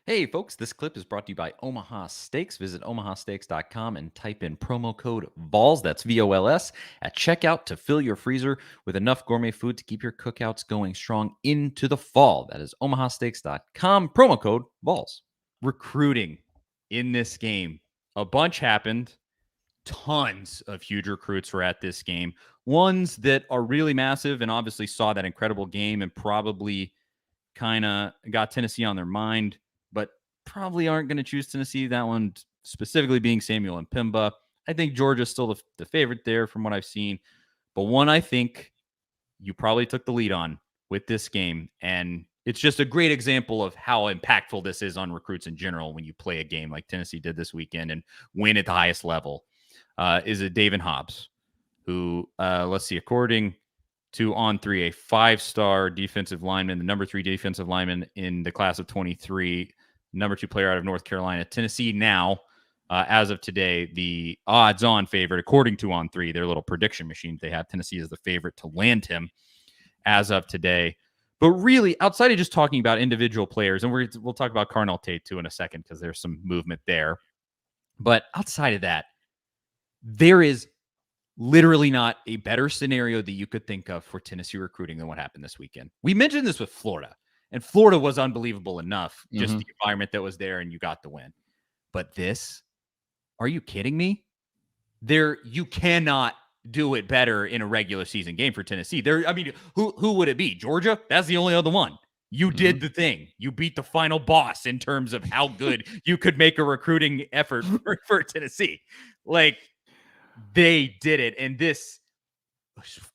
Hey, folks, this clip is brought to you by Omaha Steaks. Visit omahasteaks.com and type in promo code VOLS, that's VOLS, at checkout to fill your freezer with enough gourmet food to keep your cookouts going strong into the fall. That is omahasteaks.com, promo code VOLS. Recruiting in this game. A bunch happened. Tons of huge recruits were at this game. Ones that are really massive and obviously saw that incredible game and probably kind of got Tennessee on their mind, but probably aren't going to choose Tennessee. That one specifically being Samuel and Pimba. I think Georgia's still the favorite there from what I've seen. But one I think you probably took the lead on with this game. And it's just a great example of how impactful this is on recruits in general when you play a game like Tennessee did this weekend and win at the highest level. Is it David Hobbs, who, let's see, according to On3, a 5-star defensive lineman, the number 3 defensive lineman in the class of 23, number 2 player out of North Carolina. Tennessee now, as of today, the odds-on favorite, according to On3, their little prediction machine they have, Tennessee is the favorite to land him as of today. But really, outside of just talking about individual players, and we'll talk about Carnell Tate too in a second because there's some movement there. But outside of that, there is literally not a better scenario that you could think of for Tennessee recruiting than what happened this weekend. We mentioned this with Florida, and Florida was unbelievable enough, just the environment that was there, and you got the win. But this, are you kidding me? You cannot do it better in a regular season game for Tennessee. Who would it be? Georgia? That's the only other one. You did the thing. You beat the final boss in terms of how good you could make a recruiting effort for Tennessee. Like, they did it. And this,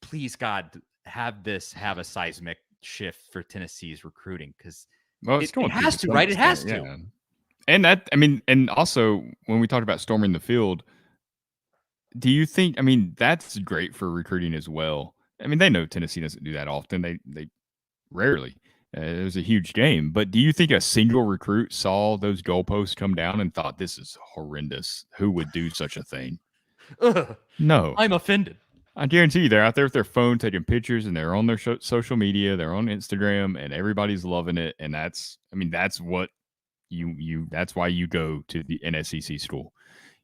please, God, have a seismic shift for Tennessee's recruiting because it has to, right? It has to. Yeah. And that, and also when we talked about storming the field, do you think, that's great for recruiting as well. They know Tennessee doesn't do that often. They rarely. It was a huge game. But do you think a single recruit saw those goalposts come down and thought, this is horrendous? Who would do such a thing? Ugh, no. I'm offended. I guarantee you they're out there with their phone taking pictures and they're on their social media, they're on Instagram, and everybody's loving it. And that's what that's why you go to an SEC school.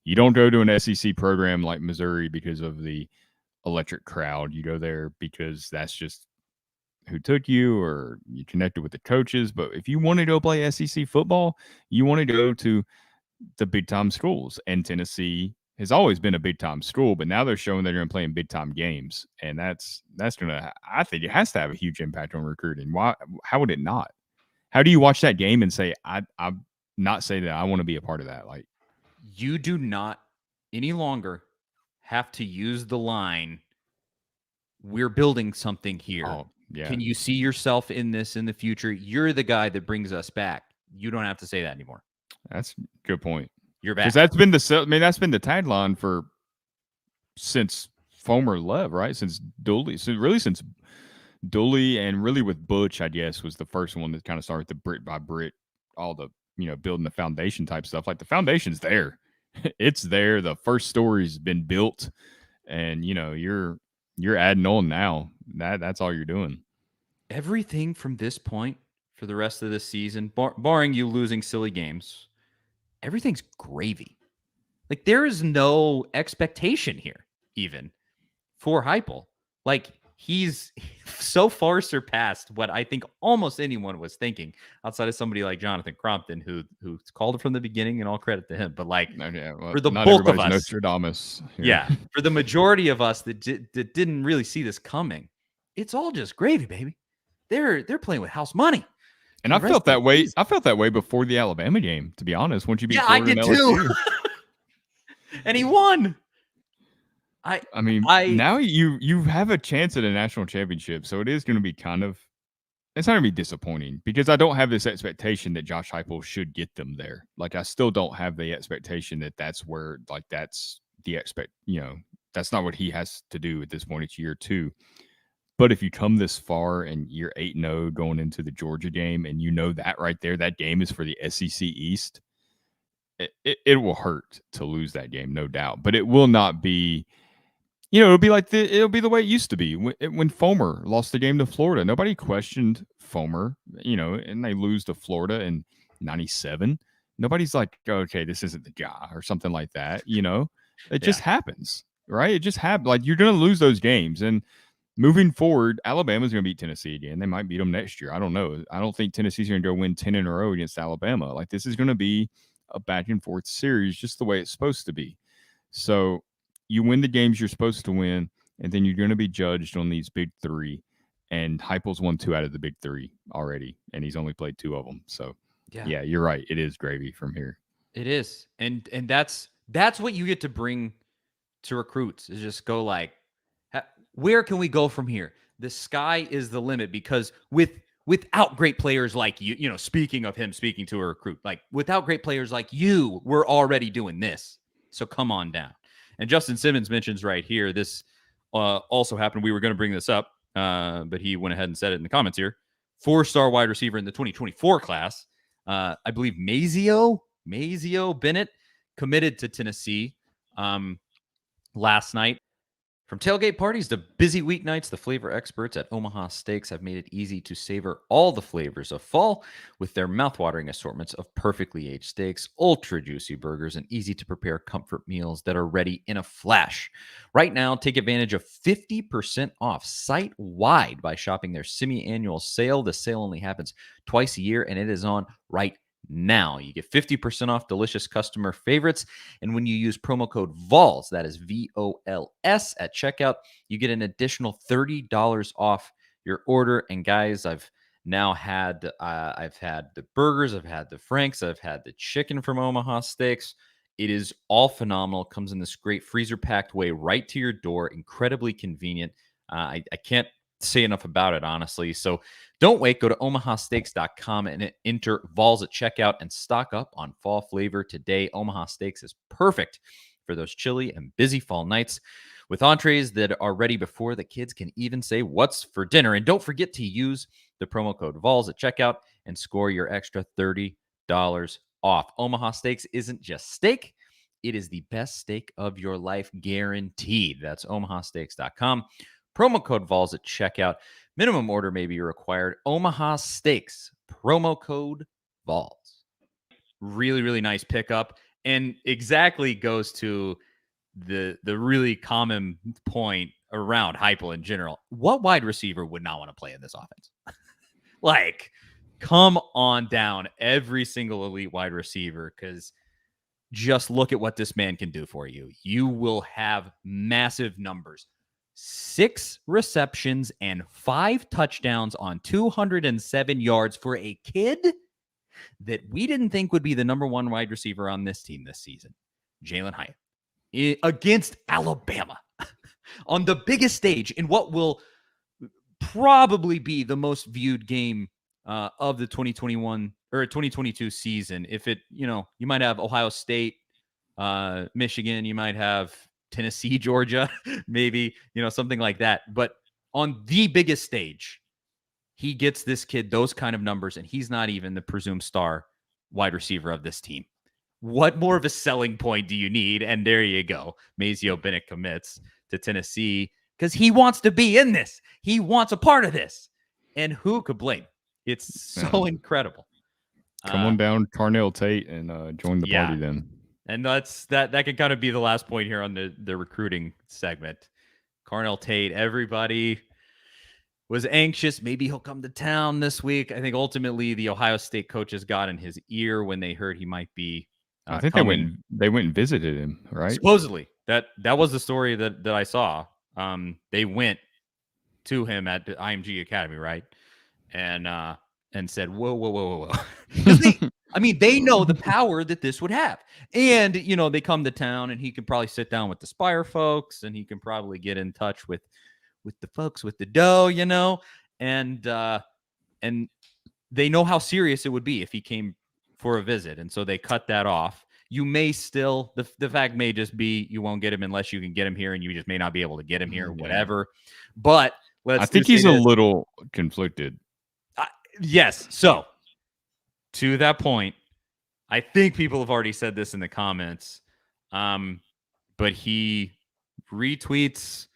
You don't go to an SEC program like Missouri because of the electric crowd. You go there because that's just who took you or you connected with the coaches. But if you want to go play SEC football, you want to go to the big time schools. And Tennessee has always been a big time school, but now they're showing that they're going to play in big time games. And that's going to, I think it has to have a huge impact on recruiting. Why? How would it not? How do you watch that game and say, I'm not say that I want to be a part of that? Like, you do not any longer have to use the line, we're building something here. Oh, yeah. Can you see yourself in this in the future? You're the guy that brings us back. You don't have to say that anymore. That's a good point. You're back. Because that's been the tagline since Fomer left, right? Since Dooley. Since Dooley, and really with Butch, I guess, was the first one that kind of started the brick by brick, all the, building the foundation type stuff. Like, the foundation's there. It's there. The first story's been built, and you're adding on now. That's all you're doing. Everything from this point for the rest of the season, barring you losing silly games, everything's gravy. Like, there is no expectation here, even for Heupel. Like, he's so far surpassed what I think almost anyone was thinking, outside of somebody like Jonathan Crompton, who called it from the beginning, and all credit to him. But for the bulk of us, Nostradamus. Yeah, for the majority of us that didn't really see this coming, it's all just gravy, baby. They're playing with house money. And I felt that way. I felt that way before the Alabama game, to be honest. Once you beat Florida, I did too. And he won. Now you have a chance at a national championship, so it is going to be it's not going to be disappointing, because I don't have this expectation that Josh Heupel should get them there. Like, I still don't have the expectation that that's where, like, that's the that's not what he has to do at this point. It's year 2. But if you come this far and you're 8-0 going into the Georgia game, and that right there, that game is for the SEC East, it will hurt to lose that game, no doubt. But it will not be, it'll be the way it used to be when Fomer lost the game to Florida. Nobody questioned Fomer, and they lose to Florida, and 97. Nobody's like, okay, this isn't the guy or something like that. It Yeah. just happens, right? It just happens. Like you're going to lose those games. And moving forward, Alabama's going to beat Tennessee again. They might beat them next year. I don't know. I don't think Tennessee's going to go win 10 in a row against Alabama. Like this is going to be a back and forth series, just the way it's supposed to be. So you win the games you're supposed to win, and then you're going to be judged on these big three. And Heupel's won 2 out of the big 3 already, and he's only played 2 of them. So Yeah. yeah, you're right. It is gravy from here. It is. And that's what you get to bring to recruits is just go like, where can we go from here? The sky is the limit because without great players like you, speaking of him speaking to a recruit, like without great players like you, we're already doing this. So come on down. And Justin Simmons mentions right here, this also happened. We were going to bring this up, but he went ahead and said it in the comments here. 4-star wide receiver in the 2024 class. I believe Mazio Bennett committed to Tennessee last night. From tailgate parties to busy weeknights, the flavor experts at Omaha Steaks have made it easy to savor all the flavors of fall with their mouthwatering assortments of perfectly aged steaks, ultra juicy burgers, and easy to prepare comfort meals that are ready in a flash. Right now, take advantage of 50% off site wide by shopping their semi-annual sale. The sale only happens twice a year, and it is on right now. You get 50% off delicious customer favorites. And when you use promo code VOLS, that is VOLS at checkout, you get an additional $30 off your order. And guys, I've had the burgers, I've had the Franks, I've had the chicken from Omaha Steaks. It is all phenomenal. Comes in this great freezer packed way right to your door. Incredibly convenient. I can't say enough about it, honestly. So don't wait. Go to omahasteaks.com and enter Vols at checkout and stock up on fall flavor today. Omaha Steaks is perfect for those chilly and busy fall nights with entrees that are ready before the kids can even say what's for dinner. And don't forget to use the promo code Vols at checkout and score your extra $30 off. Omaha Steaks isn't just steak. It is the best steak of your life, guaranteed. That's omahasteaks.com. Promo code Vols at checkout. Minimum order may be required. Omaha Steaks, promo code Vols. Really, really nice pickup. And exactly goes to the really common point around Heupel in general. What wide receiver would not want to play in this offense? Like, come on down, every single elite wide receiver, because just look at what this man can do for you. You will have massive numbers. 6 receptions and 5 touchdowns on 207 yards for a kid that we didn't think would be the number 1 wide receiver on this team this season. Jalen Hyatt against Alabama on the biggest stage in what will probably be the most viewed game of the 2021 or 2022 season. If it, you might have Ohio State, Michigan, you might have Tennessee, Georgia, maybe, something like that. But on the biggest stage, he gets this kid those kind of numbers, and he's not even the presumed star wide receiver of this team. What more of a selling point do you need? And there you go. Mazio Bennett commits to Tennessee because he wants to be in this. He wants a part of this. And who could blame? It's so incredible. Come on down, Carnell Tate, and join the party then. And that can kind of be the last point here on the recruiting segment. Carnell Tate, everybody was anxious. Maybe he'll come to town this week. I think ultimately the Ohio State coaches got in his ear when they heard he might be. I think they went and visited him, right? Supposedly, that was the story that I saw. They went to him at the IMG Academy, right? And said, whoa. They know the power that this would have. And, they come to town and he can probably sit down with the Spire folks and he can probably get in touch with the folks with the dough, and they know how serious it would be if he came for a visit. And so they cut that off. You may still, the fact may just be you won't get him unless you can get him here and you just may not be able to get him here, whatever. But I think he's a little conflicted. Yes. So to that point, I think people have already said this in the comments, but he retweets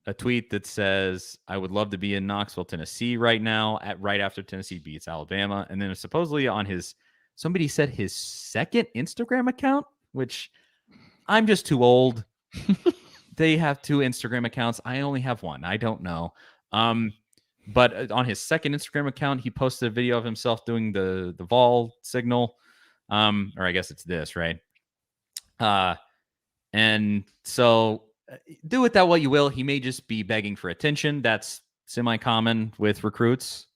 a tweet that says, I would love to be in Knoxville, Tennessee right now, right after Tennessee beats Alabama. And then supposedly on his somebody said his second Instagram account, which I'm just too old. They have 2 Instagram accounts. I only have one. I don't know. But on his second Instagram account, he posted a video of himself doing the Vol signal. Or I guess it's this, right? And so do with that what you will. He may just be begging for attention. That's semi-common with recruits.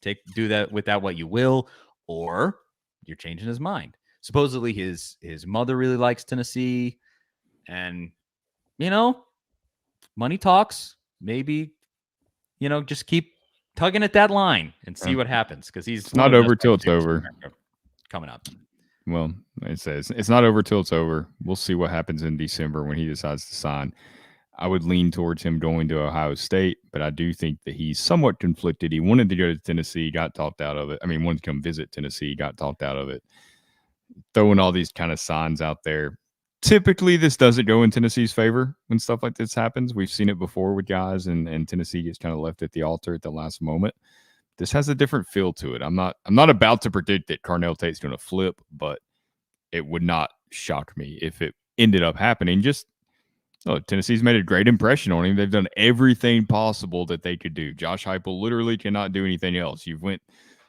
Do that with that what you will, or you're changing his mind. Supposedly his mother really likes Tennessee, and money talks. Maybe just keep tugging at that line and see what happens, because he's it's not over till it's over. Coming up. Well, it says it's not over till it's over. We'll see what happens in December when he decides to sign. I would lean towards him going to Ohio State, but I do think that he's somewhat conflicted. He wanted to go to Tennessee, got talked out of it. I mean, wanted to come visit Tennessee, got talked out of it. Throwing all these kind of signs out there. Typically, this doesn't go in Tennessee's favor when stuff like this happens. We've seen it before with guys, and Tennessee gets kind of left at the altar at the last moment. This has a different feel to it. I'm not about to predict that Carnell Tate's going to flip, but it would not shock me if it ended up happening. Just Tennessee's made a great impression on him. They've done everything possible that they could do. Josh Heupel literally cannot do anything else. You've went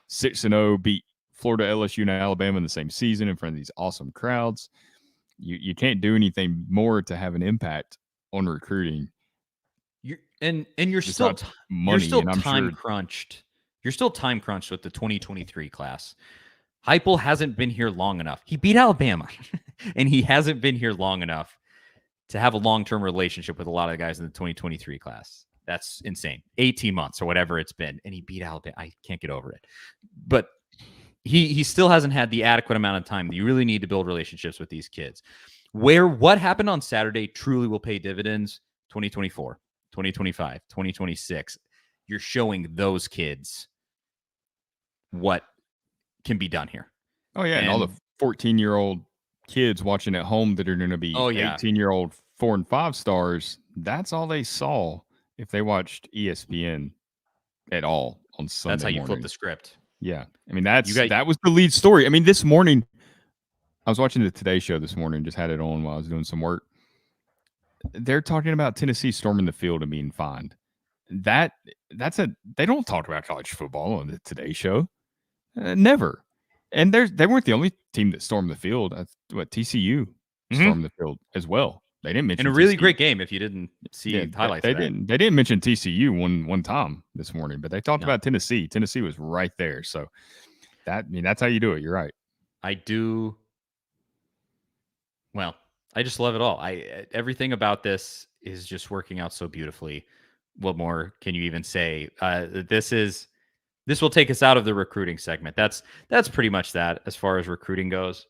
6-0, beat Florida, LSU, and Alabama in the same season in front of these awesome crowds. You can't do anything more to have an impact on recruiting. You're still time crunched. You're still time crunched with the 2023 class. Heupel hasn't been here long enough. He beat Alabama, and he hasn't been here long enough to have a long-term relationship with a lot of the guys in the 2023 class. That's insane. 18 months or whatever it's been, and he beat Alabama. I can't get over it. But he still hasn't had the adequate amount of time that you really need to build relationships with these kids. What happened on Saturday truly will pay dividends 2024, 2025, 2026. You're showing those kids what can be done here. Oh, yeah. And all the 14-year-old kids watching at home that are going to be 18-year-old 4 and 5 stars, that's all they saw if they watched ESPN at all on Sunday That's how you morning. flip the script. Yeah. I mean, that was the lead story. I mean, this morning, I was watching the Today Show this morning, just had it on while I was doing some work. They're talking about Tennessee storming the field and being fined. They don't talk about college football on the Today Show. Never. And they weren't the only team that stormed the field. TCU stormed the field as well. They didn't mention in a really great game. If you didn't see highlights, they didn't mention TCU one time this morning, but they talked about Tennessee. Tennessee was right there. So that's how you do it. You're right. I do. Well, I just love it all. Everything about this is just working out so beautifully. What more can you even say? This will take us out of the recruiting segment. That's pretty much that as far as recruiting goes.